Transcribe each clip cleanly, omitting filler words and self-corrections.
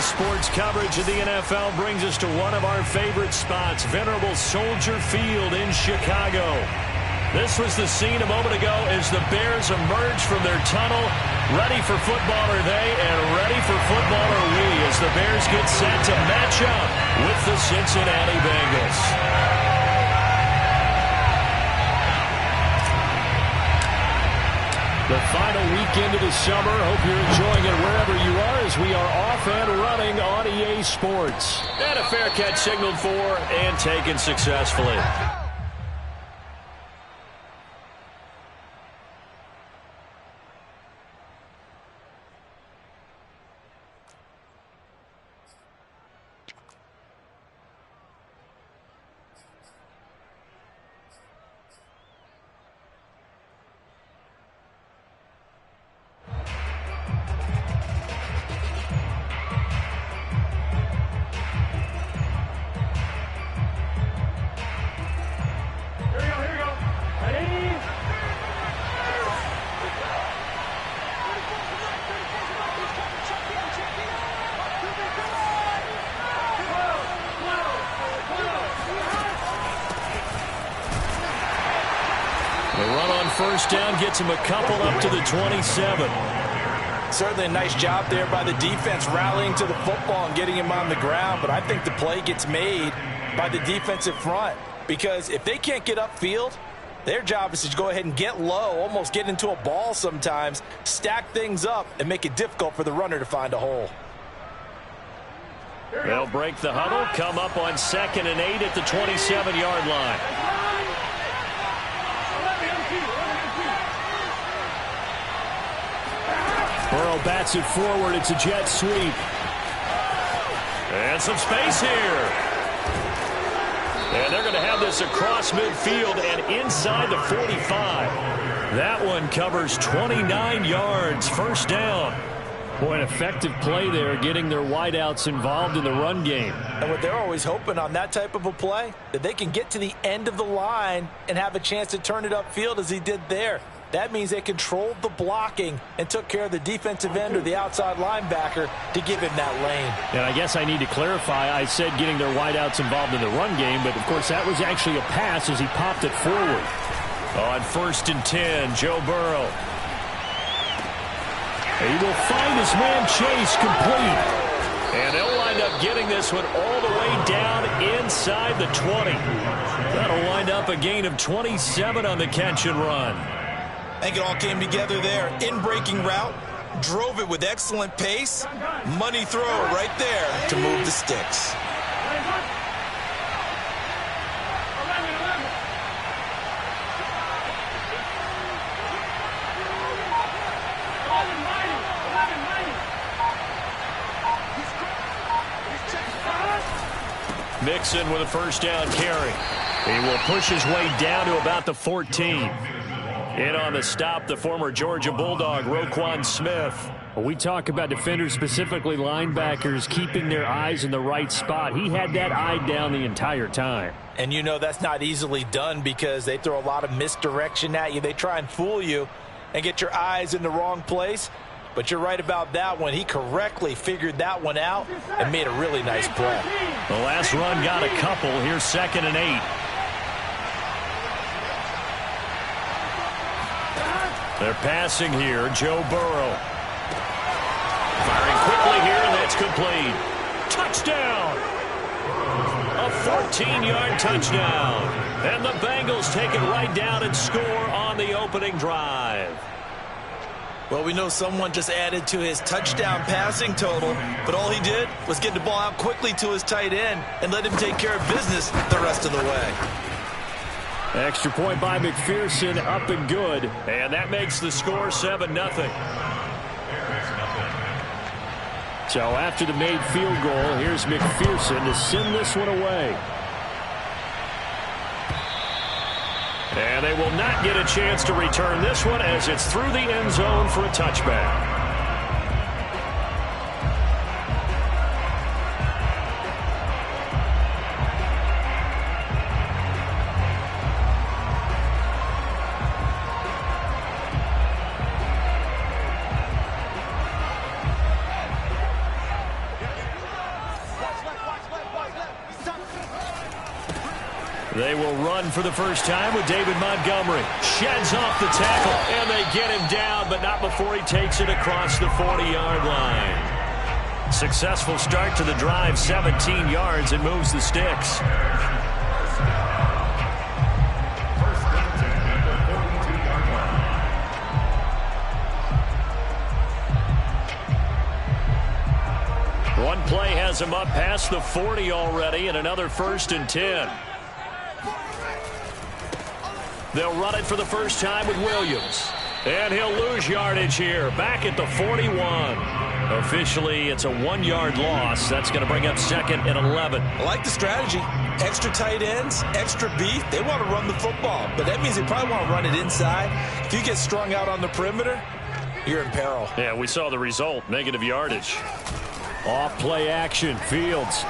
Sports coverage of the NFL brings us to one of our favorite spots, venerable Soldier Field in Chicago. This was the scene a moment ago as the Bears emerged from their tunnel. Ready for football are they, and ready for football are we as the Bears get set to match up with the Cincinnati Bengals. The final weekend of the summer. Hope you're enjoying it wherever you are as we are off and running on EA Sports. And a fair catch signaled for and taken successfully. First down gets him a couple up to the 27. Certainly a nice job there by the defense rallying to the football and getting him on the ground. But I think the play gets made by the defensive front because if they can't get upfield, their job is to go ahead and get low, almost get into a ball sometimes, stack things up, and make it difficult for the runner to find a hole. They'll break the huddle, come up on 2nd and 8 at the 27-yard line. Burrow bats it forward. It's a jet sweep. And some space here. And they're going to have this across midfield and inside the 45. That one covers 29 yards. First down. Boy, an effective play there, getting their wideouts involved in the run game. And what they're always hoping on that type of a play, that they can get to the end of the line and have a chance to turn it upfield as he did there. That means they controlled the blocking and took care of the defensive end or the outside linebacker to give him that lane. And I guess I need to clarify. I said getting their wideouts involved in the run game, but of course that was actually a pass as he popped it forward. On 1st and 10, Joe Burrow. He will find his man Chase complete. And they'll wind up getting this one all the way down inside the 20. That'll wind up a gain of 27 on the catch and run. I think it all came together there. In-breaking route, drove it with excellent pace. Money throw right there to move the sticks. Mixon with a first down carry. He will push his way down to about the 14. In on the stop, the former Georgia Bulldog, Roquan Smith. We talk about defenders, specifically linebackers, keeping their eyes in the right spot. He had that eye down the entire time. And you know that's not easily done because they throw a lot of misdirection at you. They try and fool you and get your eyes in the wrong place. But you're right about that one. He correctly figured that one out and made a really nice play. The last run got a couple. Here's 2nd and 8. They're passing here. Joe Burrow. Firing quickly here, and that's complete. Touchdown! A 14-yard touchdown. And the Bengals take it right down and score on the opening drive. Well, we know someone just added to his touchdown passing total, but all he did was get the ball out quickly to his tight end and let him take care of business the rest of the way. Extra point by McPherson, up and good. And that makes the score 7-0. So after the made field goal, here's McPherson to send this one away. And they will not get a chance to return this one as it's through the end zone for a touchback. They will run for the first time with David Montgomery. Sheds off the tackle, and they get him down, but not before he takes it across the 40-yard line. Successful start to the drive, 17 yards, and moves the sticks. One play has him up past the 40 already, and another 1st and 10. They'll run it for the first time with Williams. And he'll lose yardage here, back at the 41. Officially, it's a 1-yard loss. That's going to bring up 2nd and 11. I like the strategy. Extra tight ends, extra beef. They want to run the football, but that means they probably want to run it inside. If you get strung out on the perimeter, you're in peril. Yeah, we saw the result, negative yardage. Off play action, Fields.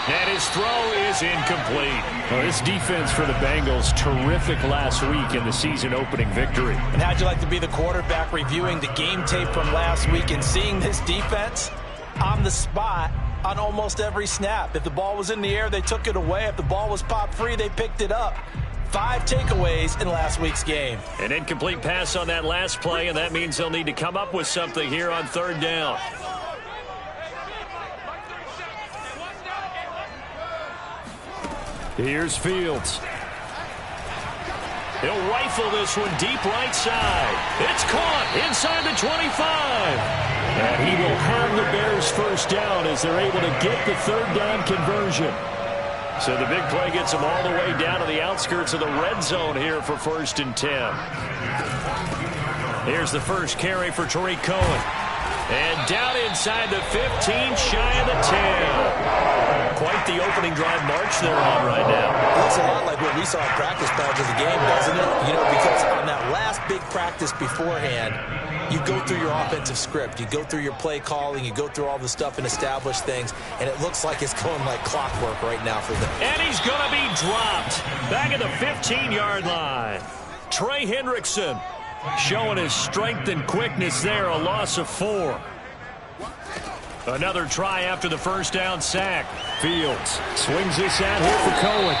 And his throw is incomplete. Well, this defense for the Bengals, terrific last week in the season-opening victory. And how'd you like to be the quarterback reviewing the game tape from last week and seeing this defense on the spot on almost every snap? If the ball was in the air, they took it away. If the ball was popped free, they picked it up. 5 takeaways in last week's game. An incomplete pass on that last play, and that means they'll need to come up with something here on 3rd down. Here's Fields. He'll rifle this one deep right side. It's caught inside the 25. And he will have the Bears first down as they're able to get the 3rd down conversion. So the big play gets them all the way down to the outskirts of the red zone here for 1st and 10. Here's the first carry for Tariq Cohen. And down inside the 15, shy of the 10. Quite the opening drive march they're on right now. It looks a lot like what we saw in practice prior to the game, doesn't it? You know, because on that last big practice beforehand, you go through your offensive script. You go through your play calling. You go through all the stuff and establish things. And it looks like it's going like clockwork right now for them. And he's going to be dropped back at the 15-yard line. Trey Hendrickson showing his strength and quickness there, a loss of 4. Another try after the first down sack. Fields swings this out here for Cohen.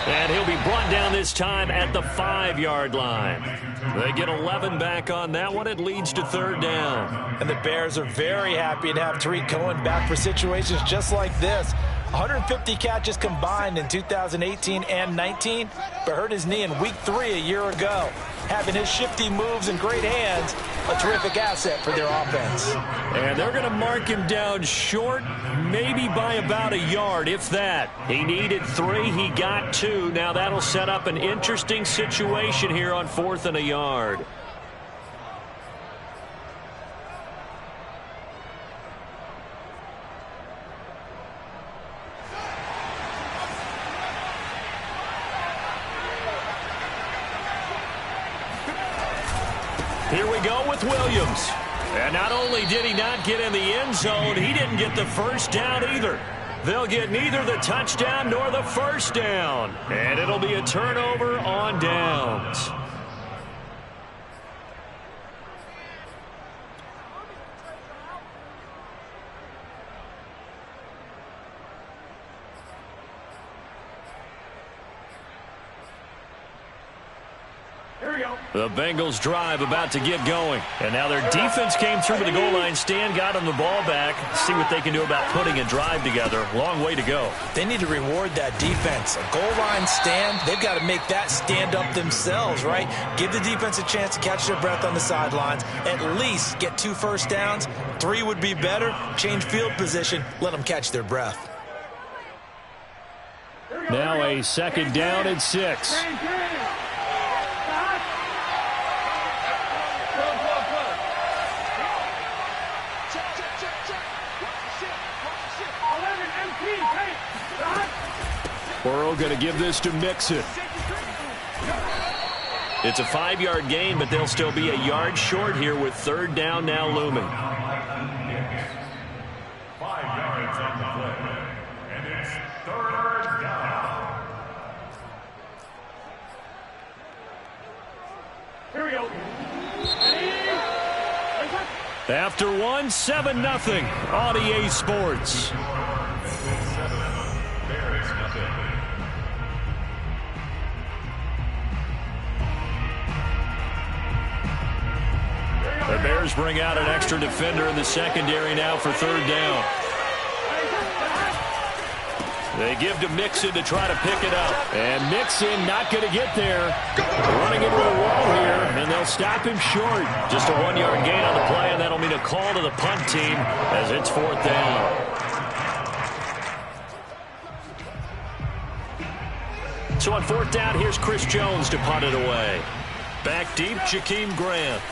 And he'll be brought down this time at the 5-yard line. They get 11 back on that one. It leads to 3rd down. And the Bears are very happy to have Tariq Cohen back for situations just like this. 150 catches combined in 2018 and 19, but hurt his knee in week 3 a year ago. Having his shifty moves and great hands, a terrific asset for their offense. And they're going to mark him down short, maybe by about a yard, if that. He needed 3, he got 2. Now that'll set up an interesting situation here on 4th and a yard. Here we go with Williams. And not only did he not get in the end zone, he didn't get the first down either. They'll get neither the touchdown nor the first down. And it'll be a turnover on downs. The Bengals drive about to get going. And now their defense came through with the goal line stand, got them the ball back. See what they can do about putting a drive together. Long way to go. They need to reward that defense. A goal line stand, they've got to make that stand up themselves, right? Give the defense a chance to catch their breath on the sidelines. At least get 2 first downs. 3 would be better. Change field position. Let them catch their breath. Now a 2nd down and 6. Burrow going to give this to Mixon. It's a 5-yard gain, but they'll still be a yard short here with 3rd down now looming. 5 yards on the play, and it's 3rd down. Here we go. After 1, 7-0 on EA Sports. Bears bring out an extra defender in the secondary now for third down. They give to Mixon to try to pick it up. And Mixon not going to get there. Running into a wall here, and they'll stop him short. Just a 1-yard gain on the play, and that'll mean a call to the punt team as it's fourth down. So on fourth down, here's Chris Jones to punt it away. Back deep, Jakeem Grant.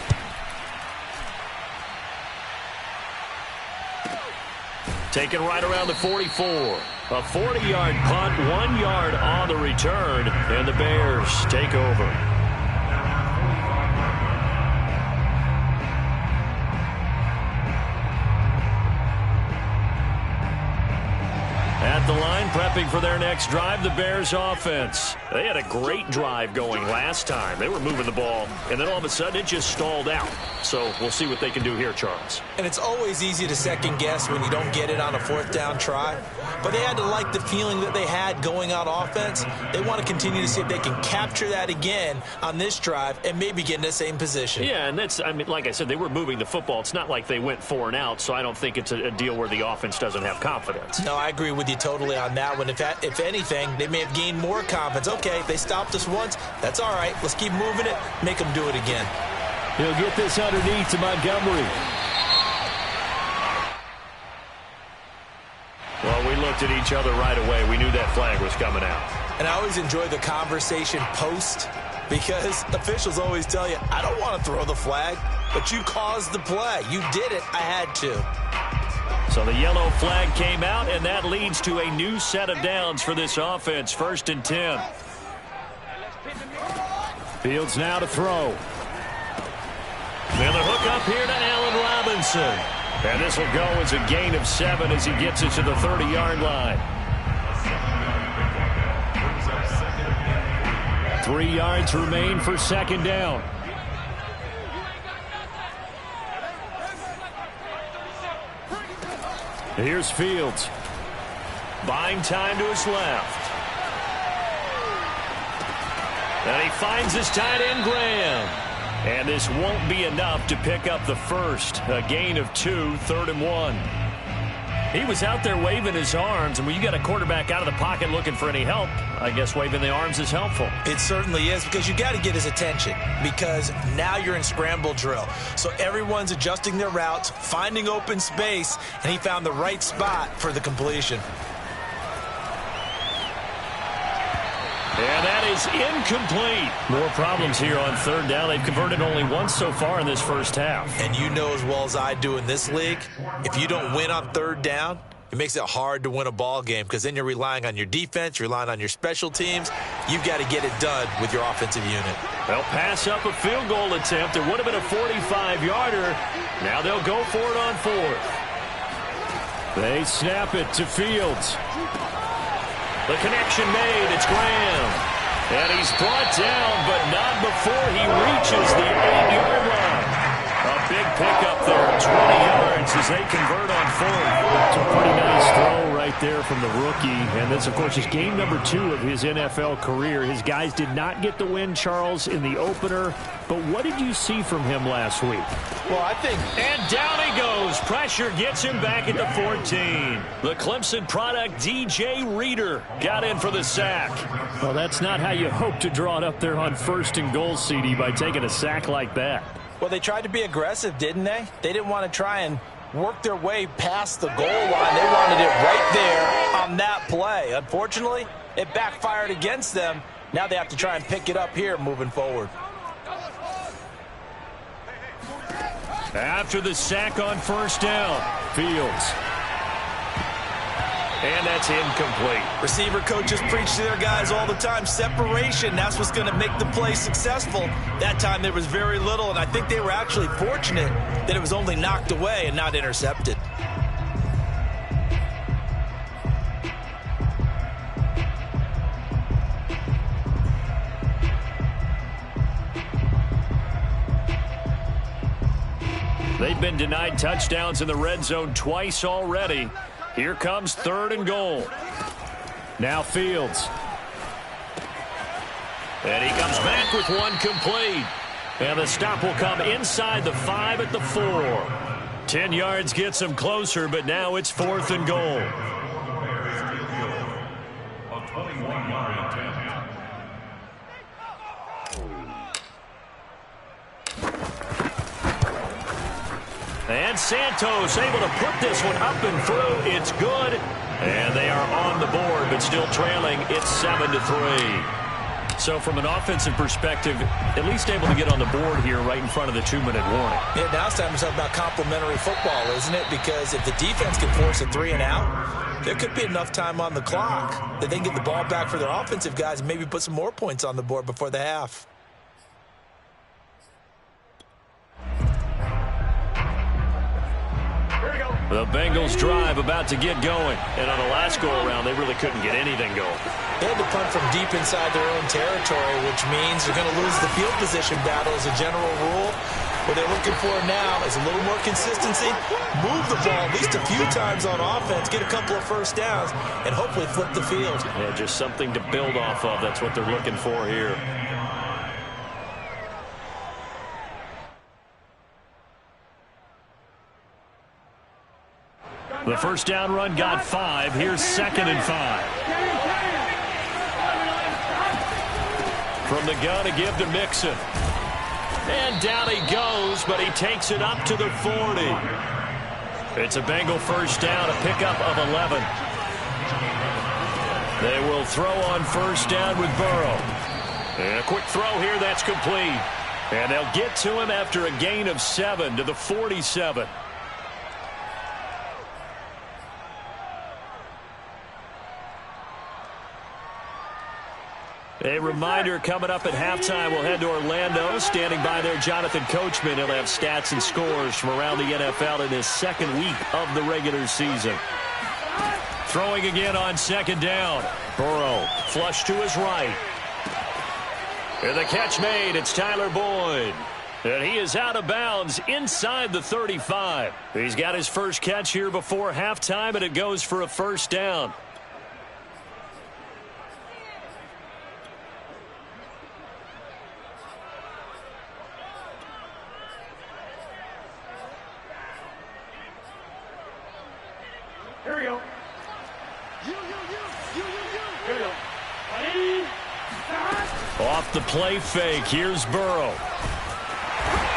Taken right around the 44. A 40-yard punt, 1 yard on the return, and the Bears take over. At the line, prepping for their next drive, the Bears offense. They had a great drive going last time. They were moving the ball, and then all of a sudden it just stalled out. So we'll see what they can do here, Charles. And it's always easy to second guess when you don't get it on a fourth down try. But they had to like the feeling that they had going on offense. They want to continue to see if they can capture that again on this drive and maybe get in the same position. Yeah, and that's, I mean, like I said, they were moving the football. It's not like they went 4 and out, so I don't think it's a deal where the offense doesn't have confidence. No, I agree with you totally on that one. If anything, they may have gained more confidence. Okay, they stopped us once. That's all right. Let's keep moving it. Make them do it again. He'll get this underneath to Montgomery. Well, we looked at each other right away. We knew that flag was coming out. And I always enjoy the conversation post because officials always tell you, I don't want to throw the flag, but you caused the play. You did it. I had to. So the yellow flag came out, and that leads to a new set of downs for this offense. 1st and 10. Fields now to throw. And the hook up here to Allen Robinson. And this will go as a gain of 7 as he gets it to the 30-yard line. 3 yards remain for 2nd down. Here's Fields. Buying time to his left. And he finds his tight end, Graham. And this won't be enough to pick up the first. A gain of 2, 3rd and 1. He was out there waving his arms, and when you got a quarterback out of the pocket looking for any help, I guess waving the arms is helpful. It certainly is, because you got to get his attention, because now you're in scramble drill. So everyone's adjusting their routes, finding open space, and he found the right spot for the completion. And that is incomplete. More problems here on 3rd down. They've converted only once so far in this first half. And you know as well as I do in this league, if you don't win on 3rd down, it makes it hard to win a ball game because then you're relying on your defense, you're relying on your special teams. You've got to get it done with your offensive unit. They'll pass up a field goal attempt. It would have been a 45-yarder. Now they'll go for it on 4th. They snap it to Fields. The connection made. It's Graham. And he's brought down, but not before he reaches the 8-yard line. A big pickup there, 20 yards as they convert on 4th. It's a pretty nice throw right there from the rookie. And this, of course, is game number 2 of his NFL career. His guys did not get the win, Charles, in the opener. But what did you see from him last week? Well, I think... And down he goes. Pressure gets him back at the 14. The Clemson product, DJ Reader, got in for the sack. Well, that's not how you hope to draw it up there on 1st and goal, CD, by taking a sack like that. Well, they tried to be aggressive, didn't they? They didn't want to try and work their way past the goal line. They wanted it right there on that play. Unfortunately, it backfired against them. Now they have to try and pick it up here moving forward. After the sack on 1st down, Fields. And that's incomplete. Receiver coaches preach to their guys all the time. Separation, that's what's going to make the play successful. That time there was very little, and I think they were actually fortunate that it was only knocked away and not intercepted. They've been denied touchdowns in the red zone twice already. Here comes 3rd and goal. Now Fields. And he comes back with one complete. And the stop will come inside the 5 at the 4. 10 yards gets them closer, but now it's 4th and goal. A 21-yard attempt. And Santos able to put this one up and through. It's good. And they are on the board, but still trailing. It's 7-3. So from an offensive perspective, at least able to get on the board here right in front of the 2-minute warning. Yeah, now it's time to talk about complementary football, isn't it? Because if the defense can force a 3 and out, there could be enough time on the clock that they can get the ball back for their offensive guys and maybe put some more points on the board before the half. The Bengals drive about to get going. And on the last go-around, they really couldn't get anything going. They had to punt from deep inside their own territory, which means they're going to lose the field position battle as a general rule. What they're looking for now is a little more consistency, move the ball at least a few times on offense, get a couple of first downs, and hopefully flip the field. Yeah, just something to build off of. That's what they're looking for here. The first down run got 5. Here's 2nd and 5. From the gun, a give to Mixon. And down he goes, but he takes it up to the 40. It's a Bengal first down, a pickup of 11. They will throw on first down with Burrow. And a quick throw here, that's complete. And they'll get to him after a gain of 7 to the 47. A reminder, coming up at halftime, we'll head to Orlando. Standing by there, Jonathan Coachman. He'll have stats and scores from around the NFL in his 2nd week of the regular season. Throwing again on 2nd down. Burrow, flush to his right. And the catch made. It's Tyler Boyd. And he is out of bounds inside the 35. He's got his first catch here before halftime, and it goes for a first down. Here we go. Here we go. Off the play fake, here's Burrow.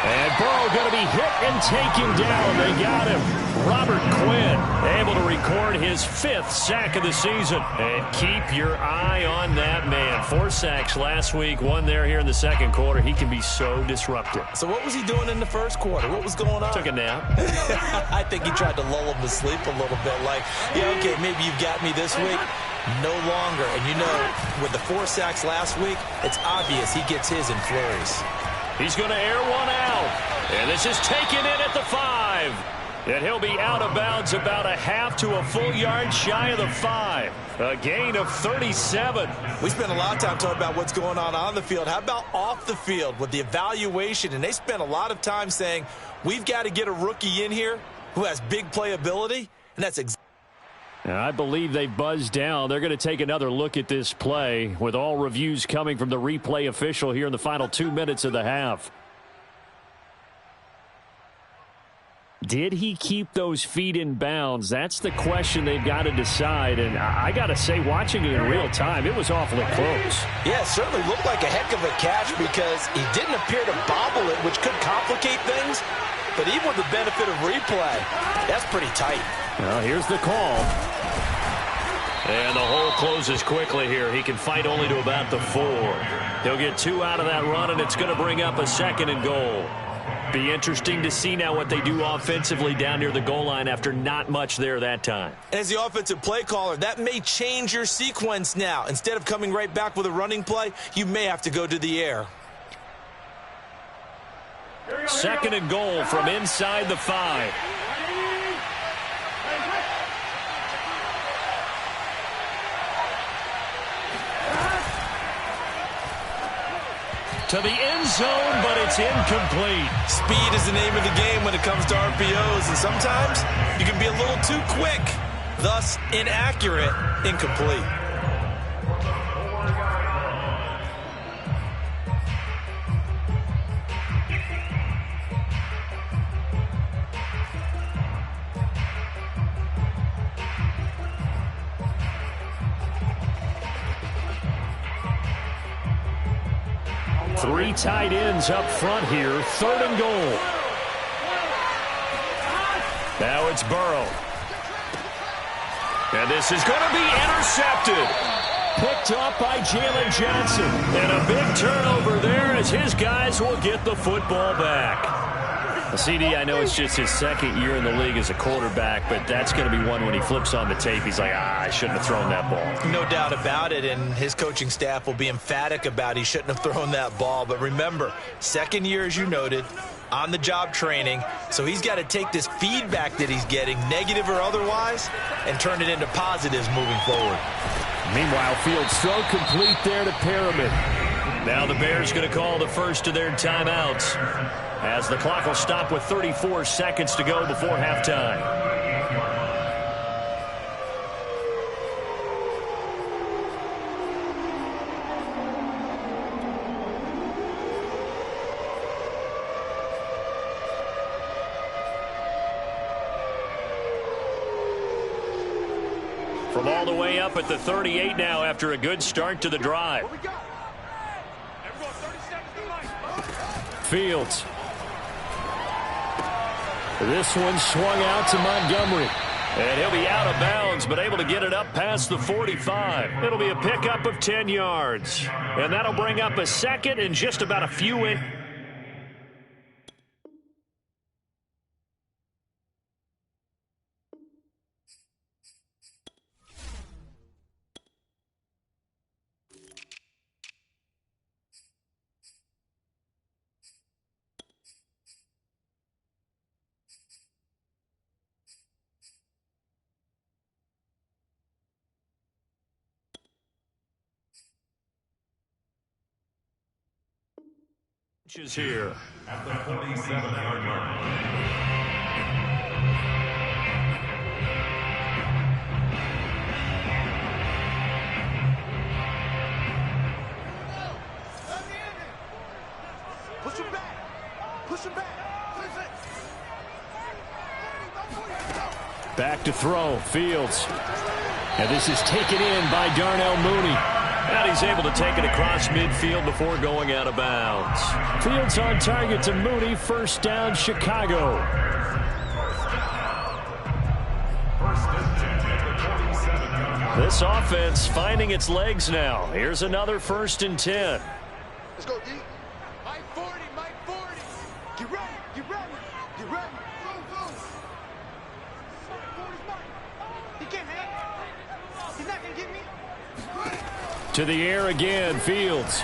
And Burrow going to be hit and taken down. They got him. Robert Quinn able to record his 5th sack of the season. And keep your eye on that man. 4 sacks last week, 1 there here in the 2nd quarter. He can be so disruptive. So what was he doing in the 1st quarter? What was going on? Took a nap. I think he tried to lull him to sleep a little bit. Like, yeah, okay, maybe you've got me this week. No longer. And you know, with the 4 sacks last week, it's obvious he gets his in flurries. He's going to air one out. And this is taken in at the 5. And he'll be out of bounds about a half to a full yard shy of the 5. A gain of 37. We spent a lot of time talking about what's going on the field. How about off the field with the evaluation? And they spent a lot of time saying, we've got to get a rookie in here who has big playability. And that's exactly. And I believe they've buzzed down. They're going to take another look at this play with all reviews coming from the replay official here in the final 2 minutes of the half. Did he keep those feet in bounds? That's the question they've got to decide. And I got to say, watching it in real time, it was awfully close. Yeah, it certainly looked like a heck of a catch because he didn't appear to bobble it, which could complicate things. But even with the benefit of replay, that's pretty tight. Well, here's the call. And the hole closes quickly here. He can fight only to about the 4. He'll get 2 out of that run, and it's going to bring up a 2nd and goal. Be interesting to see now what they do offensively down near the goal line after not much there that time. As the offensive play caller, that may change your sequence now. Instead of coming right back with a running play, you may have to go to the air. 2nd and goal from inside the 5. To the end zone, but it's incomplete. Speed is the name of the game when it comes to RPOs, and sometimes you can be a little too quick, thus inaccurate, incomplete. Three tight ends up front here. 3rd and goal. Now it's Burrow. And this is going to be intercepted. Picked up by Jalen Johnson. And a big turnover there as his guys will get the football back. CD, I know it's just his 2nd year in the league as a quarterback, but that's going to be one when he flips on the tape. He's like, I shouldn't have thrown that ball. No doubt about it, and his coaching staff will be emphatic about he shouldn't have thrown that ball. But remember, 2nd year, as you noted, on-the-job training, so he's got to take this feedback that he's getting, negative or otherwise, and turn it into positives moving forward. Meanwhile, Fields throw complete there to Perriman. Now the Bears going to call the first of their timeouts as the clock will stop with 34 seconds to go before halftime. From all the way up at the 38 now after a good start to the drive. Fields. This one swung out to Montgomery. And he'll be out of bounds, but able to get it up past the 45. It'll be a pickup of 10 yards. And that'll bring up a 2nd and just about a few in. Here at the 47-yard line. Push him back. Push him back. Back to throw. Fields. And this is taken in by Darnell Mooney. And he's able to take it across midfield before going out of bounds. Fields on target to Mooney. 1st down, Chicago. This offense finding its legs now. Here's another 1st and 10. Let's go, D. Mike 40, Mike 40. Get ready, get ready, get ready. Go, go. 40's mine. He can't hang. He's not going to get me. To the air again, Fields.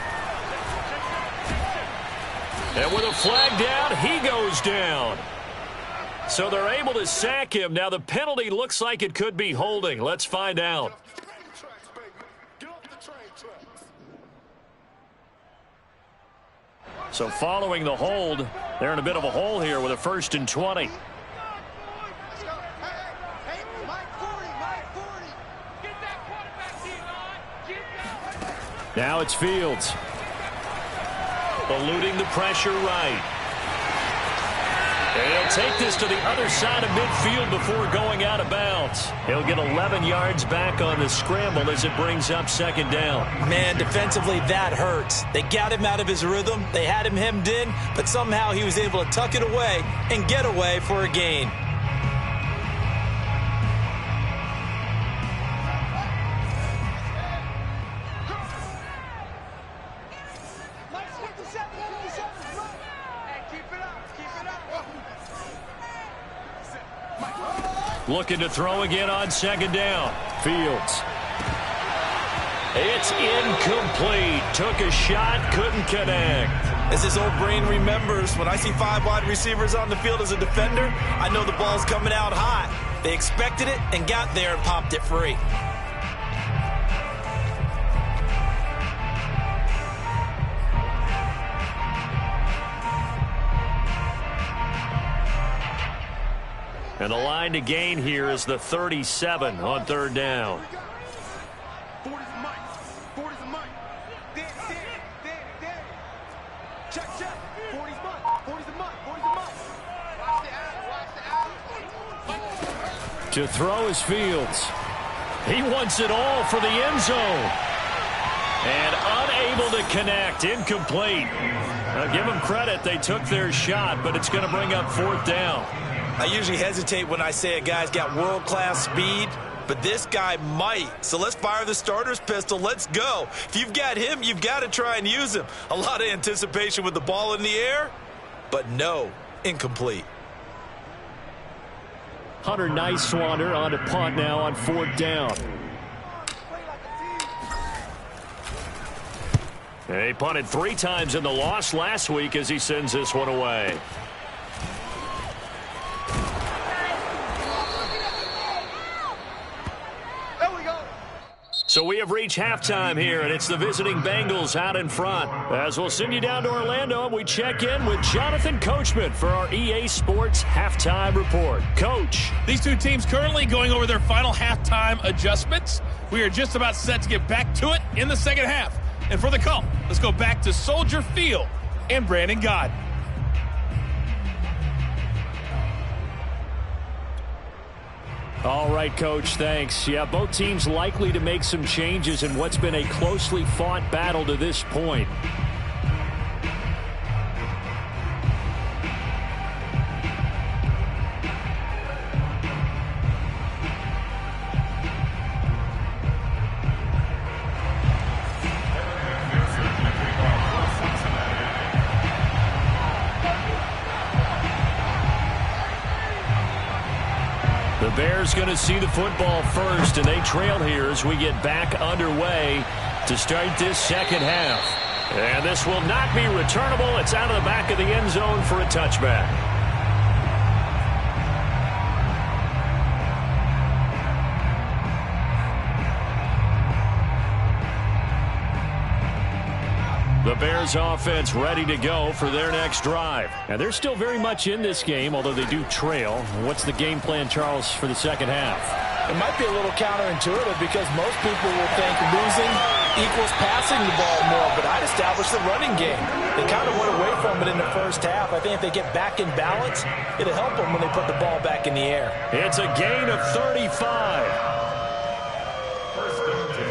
And with a flag down, he goes down. So they're able to sack him. Now the penalty looks like it could be holding. Let's find out. So following the hold, they're in a bit of a hole here with a 1st and 20. Now it's Fields. Eluding the pressure right. And he'll take this to the other side of midfield before going out of bounds. He'll get 11 yards back on the scramble as it brings up 2nd down. Man, defensively, that hurts. They got him out of his rhythm. They had him hemmed in, but somehow he was able to tuck it away and get away for a gain. Looking to throw again on 2nd down. Fields. It's incomplete. Took a shot, couldn't connect. As his old brain remembers, when I see 5 wide receivers on the field as a defender, I know the ball's coming out hot. They expected it and got there and popped it free. And the line to gain here is the 37 on 3rd down. 40's a Mike. 40's a Mike. Dan. Check. 40's Mike. 40's a Mike. 40's a Mike. Watch the out. To throw is Fields. He wants it all for the end zone. And unable to connect. Incomplete. Now, give them credit. They took their shot, but it's going to bring up 4th down. I usually hesitate when I say a guy's got world-class speed, but this guy might. So let's fire the starter's pistol. Let's go. If you've got him, you've got to try and use him. A lot of anticipation with the ball in the air, but no, incomplete. Hunter Nice-Swander on to punt now on 4th down. He punted 3 times in the loss last week as he sends this one away. So we have reached halftime here, and it's the visiting Bengals out in front. As we'll send you down to Orlando, and we check in with Jonathan Coachman for our EA Sports Halftime Report. Coach. These two teams currently going over their final halftime adjustments. We are just about set to get back to it in the second half. And for the call, let's go back to Soldier Field and Brandon Gaudin. All right, Coach, thanks. Yeah, both teams likely to make some changes in what's been a closely fought battle to this point. The Bears going to see the football first, and they trail here as we get back underway to start this second half. And this will not be returnable. It's out of the back of the end zone for a touchback. The Bears offense ready to go for their next drive. And they're still very much in this game, although they do trail. What's the game plan, Charles, for the second half? It might be a little counterintuitive because most people will think losing equals passing the ball more, but I'd establish the running game. They kind of went away from it in the first half. I think if they get back in balance, it'll help them when they put the ball back in the air. It's a gain of 35.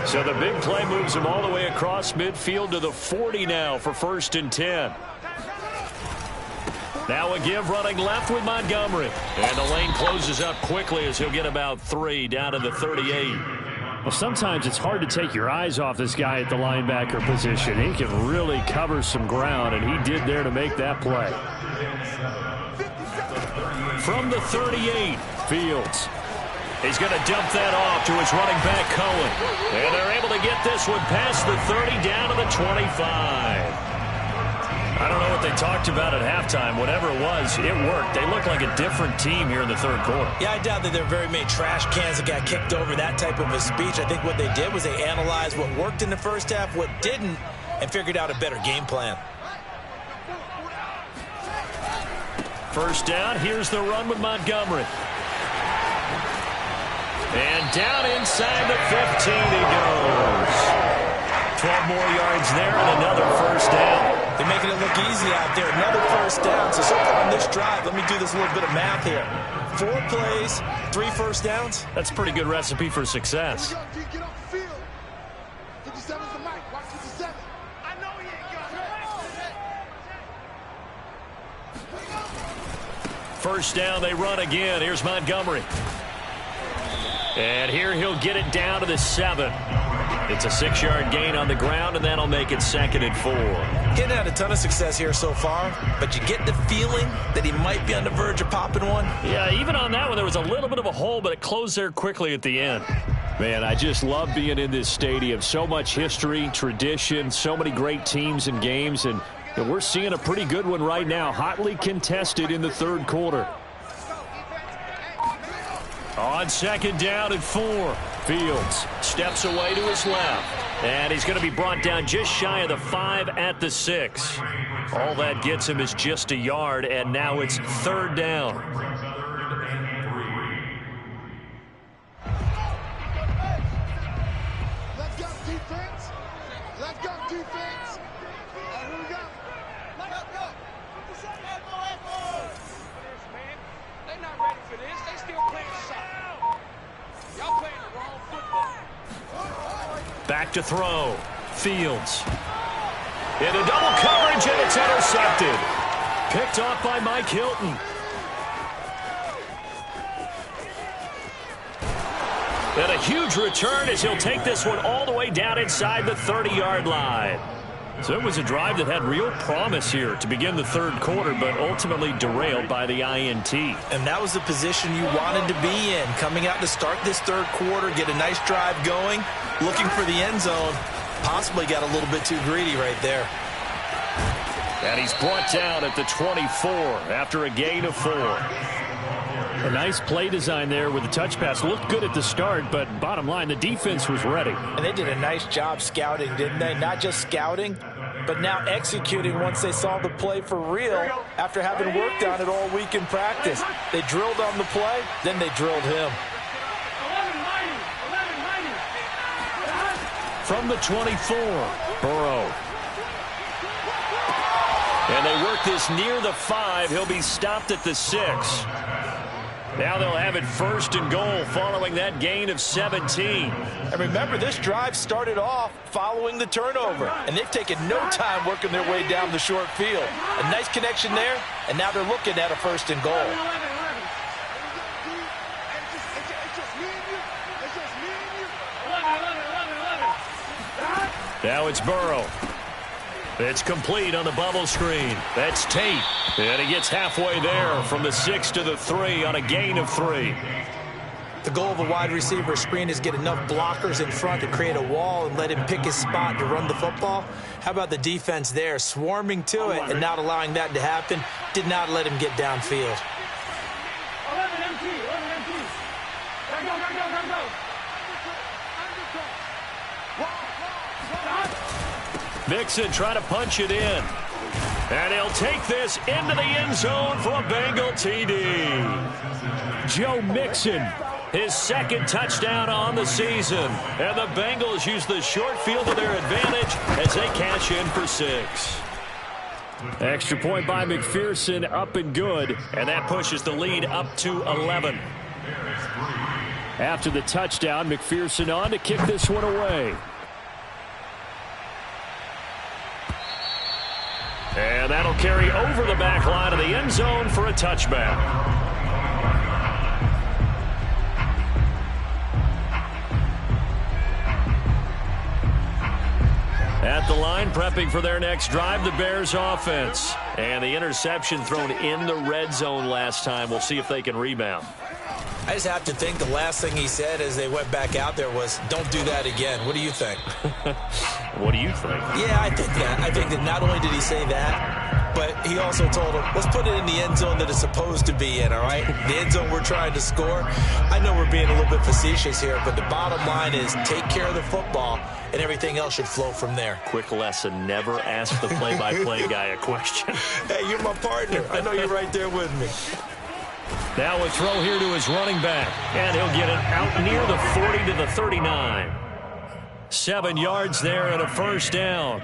So the big play moves him all the way across midfield to the 40 now for 1st and 10. Now a give running left with Montgomery. And the lane closes up quickly as he'll get about 3 down to the 38. Well, sometimes it's hard to take your eyes off this guy at the linebacker position. He can really cover some ground, and he did there to make that play. From the 38, Fields. He's going to dump that off to his running back, Cohen. And they're able to get this one past the 30 down to the 25. I don't know what they talked about at halftime. Whatever it was, it worked. They look like a different team here in the third quarter. Yeah, I doubt that there were very many trash cans that got kicked over, that type of a speech. I think what they did was they analyzed what worked in the first half, what didn't, and figured out a better game plan. First down, here's the run with Montgomery. And down inside the 15 he goes. 12 more yards there and another first down. They're making it look easy out there. Another first down. So far on this drive, let me do this little bit of math here. 4 plays, 3 first downs. That's a pretty good recipe for success. Get off the field. 57's the mic. Watch 57. I know he ain't got it. First down, they run again. Here's Montgomery. And here he'll get it down to the 7. It's a 6-yard gain on the ground, and that'll make it 2nd and 4. Getting had a ton of success here so far, but you get the feeling that he might be on the verge of popping one. Yeah, even on that one, there was a little bit of a hole, but it closed there quickly at the end. Man, I just love being in this stadium. So much history, tradition, so many great teams and games, and we're seeing a pretty good one right now, hotly contested in the third quarter. On 2nd down and 4, Fields steps away to his left. And he's going to be brought down just shy of the 5 at the 6. All that gets him is just a yard, and now it's 3rd down. Let's go, defense. Let's go, defense. Here we go. Let's go. They're not ready for this. They still playing soccer. Y'all playing the wrong football. Back to throw. Fields. Into double coverage, and it's intercepted. Picked off by Mike Hilton. And a huge return as he'll take this one all the way down inside the 30-yard line. So it was a drive that had real promise here to begin the third quarter, but ultimately derailed by the INT. And that was the position you wanted to be in. Coming out to start this third quarter, get a nice drive going, looking for the end zone. Possibly got a little bit too greedy right there. And he's brought down at the 24 after a gain of 4. A nice play design there with the touch pass. Looked good at the start, but bottom line, the defense was ready. And they did a nice job scouting, didn't they? Not just scouting, but now executing once they saw the play for real after having worked on it all week in practice. They drilled on the play, then they drilled him. From the 24, Burrow. And they work this near the 5. He'll be stopped at the 6. Now they'll have it first and goal following that gain of 17. And remember, this drive started off following the turnover, and they've taken no time working their way down the short field. A nice connection there, and now they're looking at a first and goal. Now it's Burrow. It's complete on the bubble screen. That's Tate. And he gets halfway there from the 6 to the 3 on a gain of 3. The goal of a wide receiver screen is get enough blockers in front to create a wall and let him pick his spot to run the football. How about the defense there, swarming to it and not allowing that to happen? Did not let him get downfield. Mixon trying to punch it in. And he'll take this into the end zone for a Bengal TD. Joe Mixon, his second touchdown on the season. And the Bengals use the short field to their advantage as they cash in for 6. Extra point by McPherson, up and good. And that pushes the lead up to 11. After the touchdown, McPherson on to kick this one away. And that'll carry over the back line of the end zone for a touchback. At the line, prepping for their next drive, the Bears offense. And the interception thrown in the red zone last time. We'll see if they can rebound. I just have to think the last thing he said as they went back out there was, don't do that again. What do you think? What do you think? Yeah, I think that. I think that not only did he say that, but he also told him, let's put it in the end zone that it's supposed to be in, all right? The end zone we're trying to score. I know we're being a little bit facetious here, but the bottom line is take care of the football, and everything else should flow from there. Quick lesson, never ask the play-by-play guy a question. Hey, you're my partner. I know you're right there with me. Now a throw here to his running back, and he'll get it out near the 40 to the 39. 7 yards there and a first down.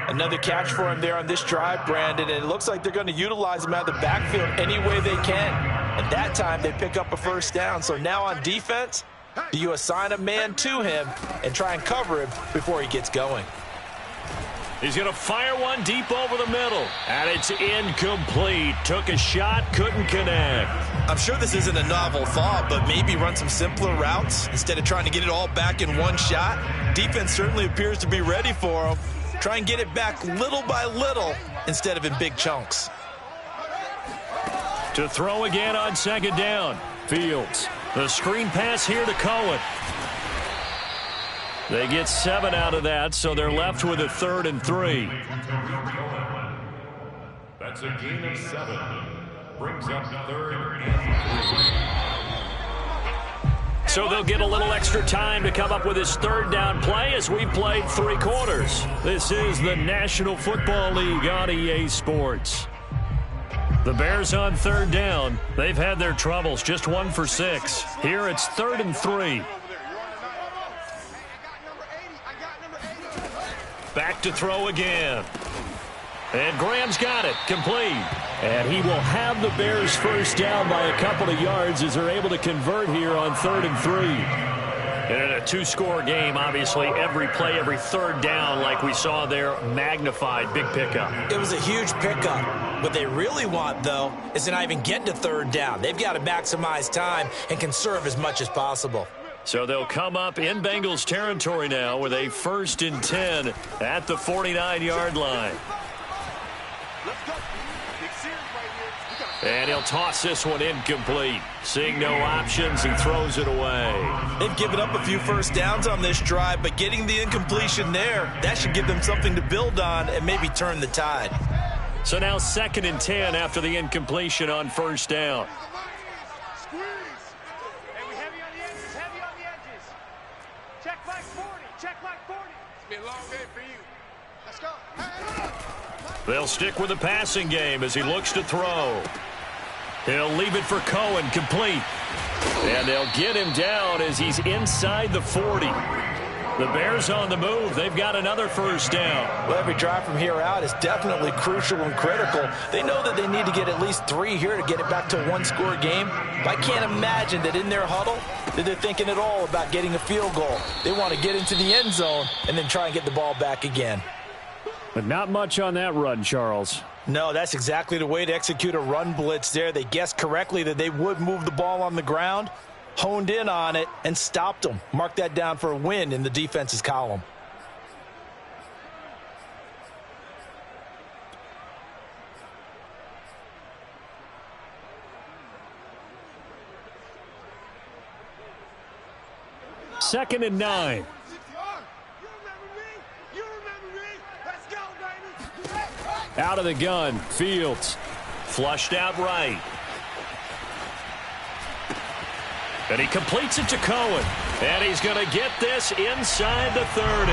Another catch for him there on this drive, Brandon, and it looks like they're going to utilize him out of the backfield any way they can. And that time they pick up a first down. So now on defense, do you assign a man to him and try and cover him before he gets going? He's going to fire one deep over the middle, and it's incomplete. Took a shot, couldn't connect. I'm sure this isn't a novel thought, but maybe run some simpler routes instead of trying to get it all back in one shot. Defense certainly appears to be ready for him. Try and get it back little by little instead of in big chunks. To throw again on second down. Fields. The screen pass here to Cohen. They get 7 out of that, so they're left with a 3rd and 3. That's a gain of 7. Brings up 3rd and 3. So they'll get a little extra time to come up with his 3rd down play as we played 3 quarters. This is the National Football League on EA Sports. The Bears on 3rd down. They've had their troubles, just 1 for 6. Here it's 3rd and 3. Back to throw again. And Graham's got it. Complete. And he will have the Bears first down by a couple of yards as they're able to convert here on 3rd and 3. And in a two-score game, obviously, every play, every third down, like we saw there, magnified, big pickup. It was a huge pickup. What they really want, though, is to not even get to third down. They've got to maximize time and conserve as much as possible. So they'll come up in Bengals territory now with a 1st and 10 at the 49-yard line. And he'll toss this one incomplete. Seeing no options, he throws it away. They've given up a few first downs on this drive, but getting the incompletion there, that should give them something to build on and maybe turn the tide. So now 2nd and 10 after the incompletion on 1st down. They'll stick with the passing game as he looks to throw. He'll leave it for Cohen, complete. And they'll get him down as he's inside the 40. The Bears on the move. They've got another 1st down. Well, every drive from here out is definitely crucial and critical. They know that they need to get at least 3 here to get it back to a one-score game. But I can't imagine that in their huddle that they're thinking at all about getting a field goal. They want to get into the end zone and then try and get the ball back again. But not much on that run, Charles. No, that's exactly the way to execute a run blitz there. They guessed correctly that they would move the ball on the ground, honed in on it, and stopped them. Mark that down for a win in the defense's column. Second and 9. Out of the gun, Fields. Flushed out right. And he completes it to Cohen. And he's going to get this inside the 30.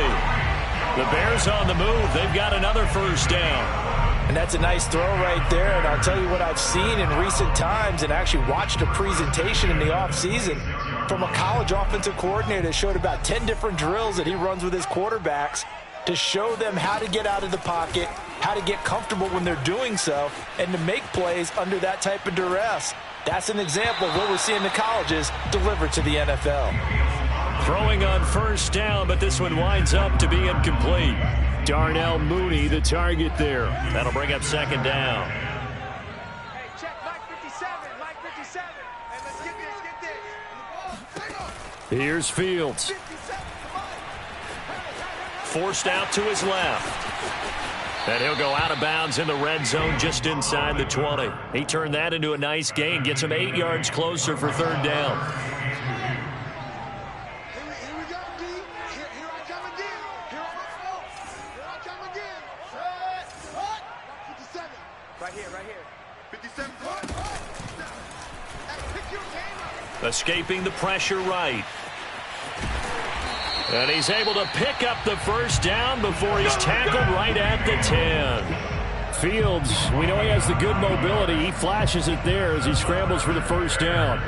The Bears on the move. They've got another 1st down. And that's a nice throw right there. And I'll tell you what I've seen in recent times and actually watched a presentation in the offseason from a college offensive coordinator that showed about 10 different drills that he runs with his quarterbacks to show them how to get out of the pocket, how to get comfortable when they're doing so, and to make plays under that type of duress. That's an example of what we're seeing the colleges deliver to the NFL. Throwing on 1st down, but this one winds up to be incomplete. Darnell Mooney, the target there. That'll bring up 2nd down. Hey, check Mike 57, Mike 57. Hey, let's get this. Here's Fields. Forced out to his left. And he'll go out of bounds in the red zone just inside the 20. He turned that into a nice gain. Gets him 8 yards closer for 3rd down. Here we go, D. Here I come again. Here I come again. 57. Right here. 57. Hey, pick your game up. Escaping the pressure right. And he's able to pick up the 1st down before he's tackled right at the 10. Fields, we know he has the good mobility. He flashes it there as he scrambles for the 1st down.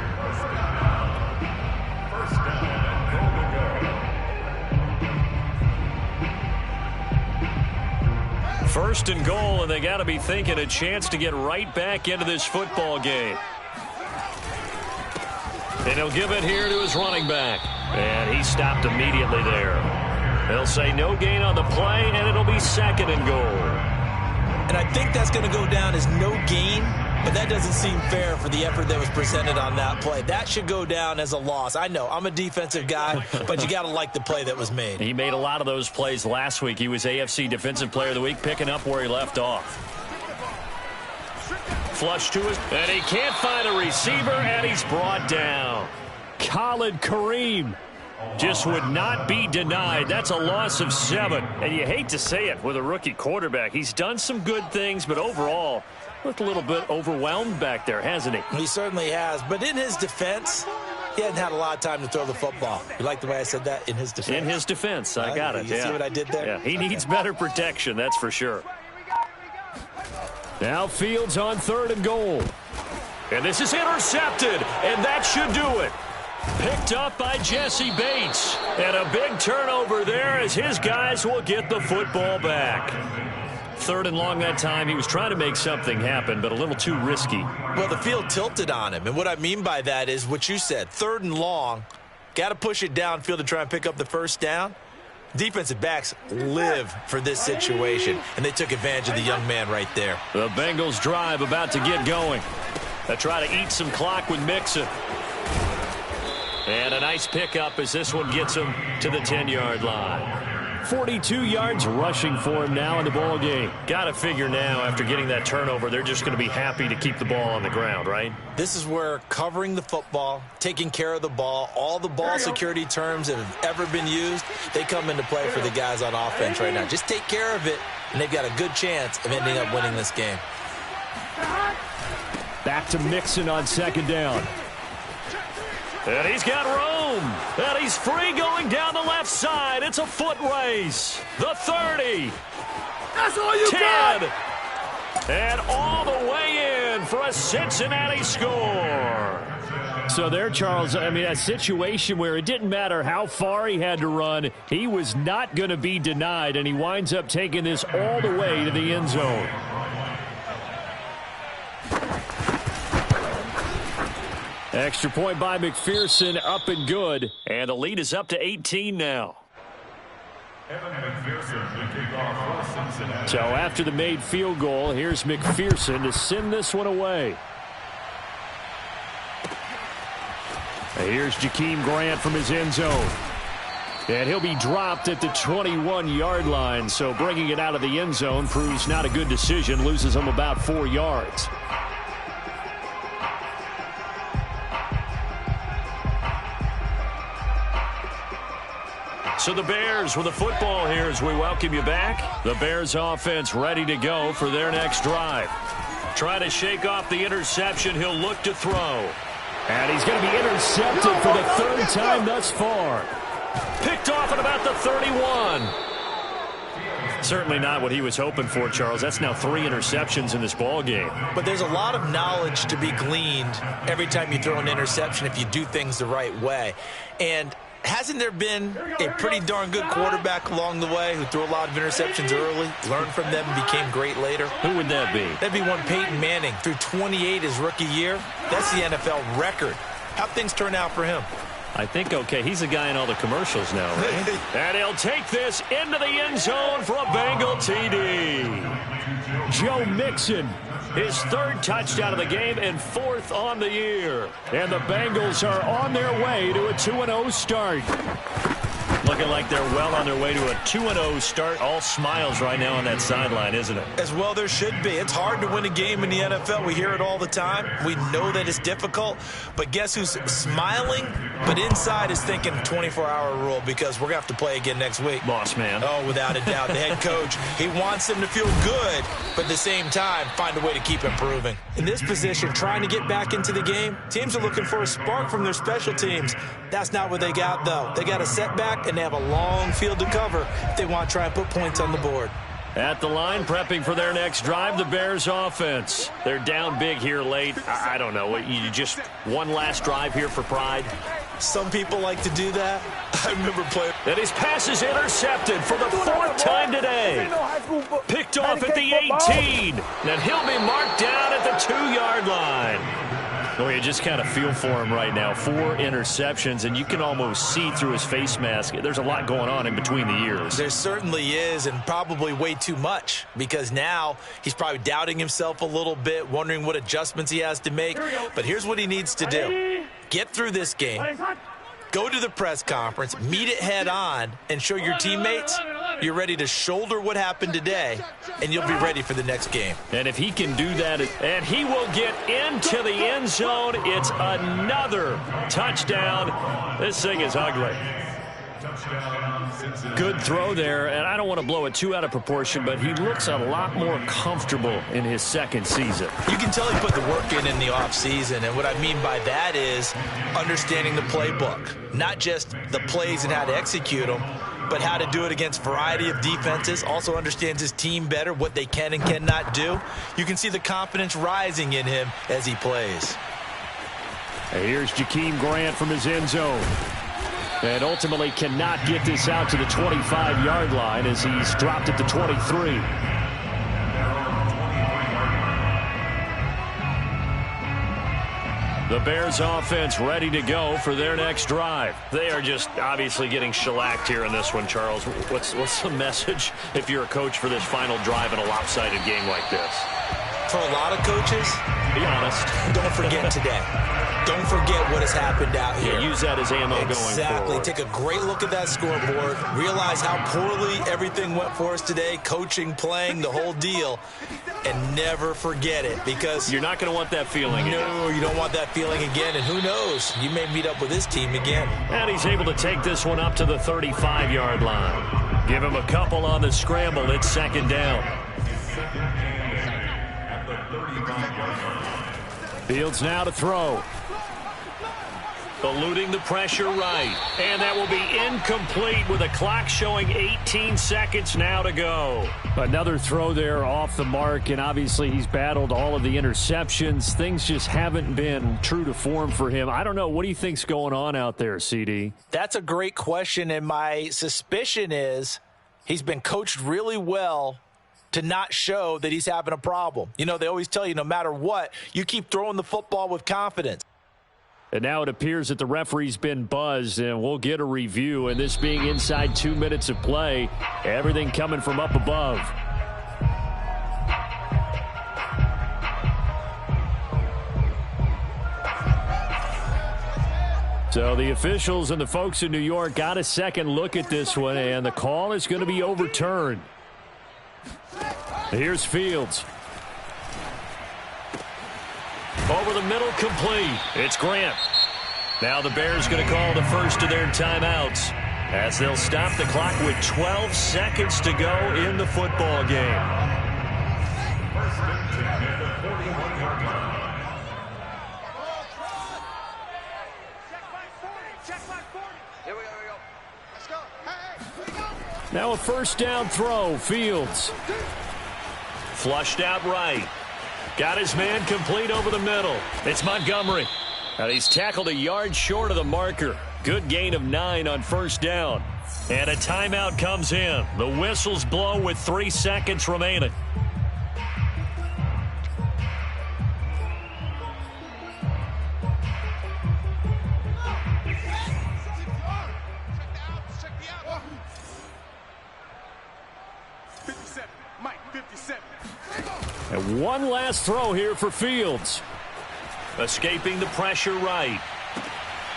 First and goal, and they got to be thinking a chance to get right back into this football game. And he'll give it here to his running back. And he stopped immediately there. They'll say no gain on the play, and it'll be 2nd and goal. And I think that's going to go down as no gain, but that doesn't seem fair for the effort that was presented on that play. That should go down as a loss. I know, I'm a defensive guy, but you got to like the play that was made. He made a lot of those plays last week. He was AFC Defensive Player of the Week, picking up where he left off. Flush to his, and he can't find a receiver, and he's brought down. Khalid Kareem just would not be denied. That's a loss of 7. And you hate to say it with a rookie quarterback. He's done some good things, but overall, looked a little bit overwhelmed back there, hasn't he? He certainly has. But in his defense, he hadn't had a lot of time to throw the football. You like the way I said that? In his defense. In his defense. I got it. You see what I did there? Yeah, he needs better protection, that's for sure. Now Fields on 3rd and goal. And this is intercepted, and that should do it. Picked up by Jesse Bates. And a big turnover there as his guys will get the football back. 3rd and long that time. He was trying to make something happen, but a little too risky. Well, the field tilted on him. And what I mean by that is what you said. 3rd and long. Got to push it downfield to try and pick up the first down. Defensive backs live for this situation, and they took advantage of the young man right there. The Bengals drive about to get going. They try to eat some clock with Mixon. And a nice pickup as this one gets him to the 10-yard line. 42 yards rushing for him now in the ball game. Got to figure now after getting that turnover, they're just going to be happy to keep the ball on the ground, right? This is where covering the football, taking care of the ball, all the ball security terms that have ever been used, they come into play for the guys on offense right now. Just take care of it, and they've got a good chance of ending up winning this game. Back to Mixon on second down. And he's got room. And he's free going down the left side. It's a foot race. The 30. That's all you 10. got. And all the way in for a Cincinnati score. So there, Charles, I mean, a situation where it didn't matter how far he had to run. He was not going to be denied, and he winds up taking this all the way to the end zone. Extra point by McPherson, up and good. And the lead is up to 18 now. So after the made field goal, here's McPherson to send this one away. Here's Jakeem Grant from his end zone. And he'll be dropped at the 21-yard line. So bringing it out of the end zone proves not a good decision. Loses him about 4 yards. So the Bears with the football here as we welcome you back. The Bears offense ready to go for their next drive. Trying to shake off the interception. He'll look to throw. And he's going to be intercepted for the third time thus far. Picked off at about the 31. Certainly not what he was hoping for, Charles. That's now 3 interceptions in this ball game. But there's a lot of knowledge to be gleaned every time you throw an interception if you do things the right way. And hasn't there been a pretty darn good quarterback along the way who threw a lot of interceptions early, learned from them, and became great later? Who would that be? That'd be one Peyton Manning, threw 28 his rookie year. That's the NFL record. How'd things turn out for him? I think, okay, he's the guy in all the commercials now, right? And he'll take this into the end zone for a Bengal TD. Joe Mixon, his 3rd touchdown of the game and 4th on the year. And the Bengals are on their way to a 2-0 start. Looking like they're well on their way to a 2-0 start. All smiles right now on that sideline, isn't it? As well there should be. It's hard to win a game in the NFL. We hear it all the time. We know that it's difficult. But guess who's smiling? But inside is thinking 24-hour rule because we're going to have to play again next week. Boss man. Oh, without a doubt. The head coach, he wants them to feel good, but at the same time, find a way to keep improving. In this position, trying to get back into the game, teams are looking for a spark from their special teams. That's not what they got, though. They got a setback, and they have a long field to cover if they want to try and put points on the board. At the line, prepping for their next drive, the Bears offense. They're down big here late. I don't know. You just one last drive here for pride? Some people like to do that. I remember playing. And his pass is intercepted for the 4th time today. Picked off at the 18. And he'll be marked down at the 2-yard line. Oh, you just kind of feel for him right now. 4 interceptions, and you can almost see through his face mask. There's a lot going on in between the ears. There certainly is, and probably way too much, because now he's probably doubting himself a little bit, wondering what adjustments he has to make. But here's what he needs to do. Get through this game. Go to the press conference, meet it head on, and show your teammates you're ready to shoulder what happened today, and you'll be ready for the next game. And if he can do that, and he will get into the end zone, it's another touchdown. This thing is ugly. Good throw there, and I don't want to blow it too out of proportion, but he looks a lot more comfortable in his 2nd season. You can tell he put the work in the offseason, and what I mean by that is understanding the playbook, not just the plays and how to execute them, but how to do it against a variety of defenses. Also understands his team better, what they can and cannot do. You can see the confidence rising in him as he plays. And here's Jakeem Grant from his end zone. And ultimately cannot get this out to the 25-yard line as he's dropped at the 23. The Bears offense ready to go for their next drive. They are just obviously getting shellacked here in this one, Charles. What's the message if you're a coach for this final drive in a lopsided game like this? For a lot of coaches, be honest, don't forget today. Don't forget what has happened out here. Yeah, use that as ammo going forward. Exactly. Take a great look at that scoreboard. Realize how poorly everything went for us today. Coaching, playing, the whole deal. And never forget it, because you're not going to want that feeling again. No, you don't want that feeling again. And who knows? You may meet up with this team again. And he's able to take this one up to the 35-yard line. Give him a couple on the scramble. It's second down. Fields now to throw. Eluding the pressure right. And that will be incomplete with a clock showing 18 seconds now to go. Another throw there off the mark, and obviously he's battled all of the interceptions. Things just haven't been true to form for him. I don't know. What do you think's going on out there, CD? That's a great question, and my suspicion is he's been coached really well to not show that he's having a problem. You know, they always tell you no matter what, you keep throwing the football with confidence. And now it appears that the referee's been buzzed, and we'll get a review. And this being inside 2 minutes of play, everything coming from up above. So the officials and the folks in New York got a second look at this one, and the call is going to be overturned. Here's Fields. Over the middle, complete. It's Grant. Now the Bears going to call the first of their timeouts as they'll stop the clock with 12 seconds to go in the football game. First and 10 at the 41-yard line. Check by 40. Here we go. Let's go. Hey. Now a first down throw. Fields. Flushed out right. Got his man complete over the middle. It's Montgomery. And he's tackled a yard short of the marker. Good gain of 9 on first down. And a timeout comes in. The whistles blow with 3 seconds remaining. And one last throw here for Fields. Escaping the pressure right.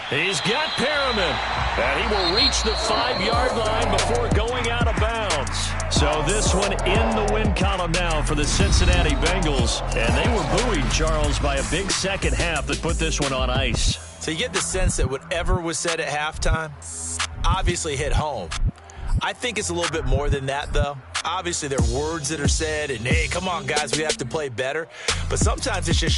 He's got Perriman. And he will reach the 5-yard line before going out of bounds. So this one in the win column now for the Cincinnati Bengals. And they were buoyed, Charles, by a big second half that put this one on ice. So you get the sense that whatever was said at halftime obviously hit home. I think it's a little bit more than that, though. Obviously, there are words that are said, and, hey, come on, guys, we have to play better. But sometimes it's just